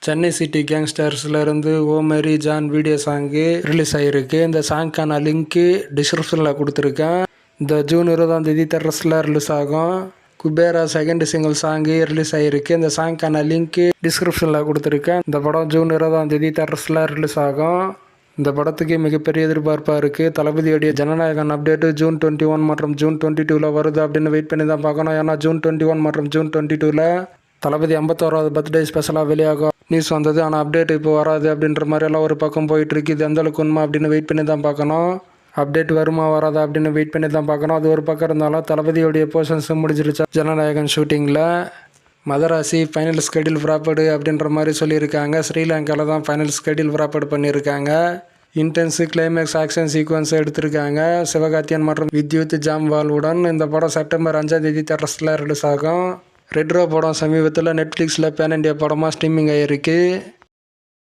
Chennai city கேங்ஸ்டர்ஸ்லேருந்து ஓ மேரி ஜான் வீடியோ சாங்கு ரிலீஸ் ஆகிருக்கு. இந்த சாங்க்கான லிங்க்கு டிஸ்கிரிப்ஷனில் கொடுத்துருக்கேன். இந்த ஜூன் 20 தெரஸில் ரிலீஸ் ஆகும். Kubera second single song release ஆகிருக்கு. இந்த சாங்க்கான லிங்க்கு டிஸ்கிரிப்ஷனில் கொடுத்துருக்கேன். இந்த படம் ஜூன் 20 தெரஸில் ரிலீஸ் ஆகும். இந்த படத்துக்கு மிகப்பெரிய எதிர்பார்ப்பாக இருக்குது. தளபதியோடைய ஜனநாயகன் அப்டேட்டு ஜூன் 21 மற்றும் ஜூன் 22 வருது அப்படின்னு வெயிட் பண்ணி தான் பார்க்கணும். ஏன்னா ஜூன் 21 மற்றும் ஜூன் 22 தளபதி 51வது பர்த்டே ஸ்பெஷலாக வெளியாகும் நியூஸ் வந்தது. ஆனால் அப்டேட் இப்போ வராது அப்படின்ற மாதிரியெல்லாம் ஒரு பக்கம் போயிட்டுருக்கு. இது எந்தளவுக்கு உண்மை அப்படின்னு வெயிட் பண்ணி தான் பார்க்கணும். அப்டேட் வருமா வராதா அப்படின்னு வெயிட் பண்ணி தான் பார்க்கணும். அது ஒரு பக்கம் இருந்தாலும் தளபதியோடைய போர்ஷன்ஸும் முடிஞ்சிருச்சா ஜனநாயகன் ஷூட்டிங்கில். மதராசி ஃபைனல் ஸ்கெடியூல் ப்ராப்பர்டு அப்படின்ற மாதிரி சொல்லியிருக்காங்க. ஸ்ரீலங்காவில் தான் ஃபைனல் ஸ்கெடியூல் ப்ராப்பர்டு பண்ணியிருக்காங்க. இன்டென்ஸு கிளைமேக்ஸ் ஆக்ஷன் சீக்வன்ஸ் எடுத்திருக்காங்க சிவகார்த்தியன் மற்றும் வித்யுத் ஜாம்வாலுடன். இந்த படம் செப்டம்பர் 5 தெரஸில் ரிலீஸ் ஆகும். ரெட்ரோ படம் சமீபத்தில் நெட்ஃப்ளிக்ஸில் பேன் இண்டியா படமாக ஸ்ட்ரீமிங் ஆகிருக்கு.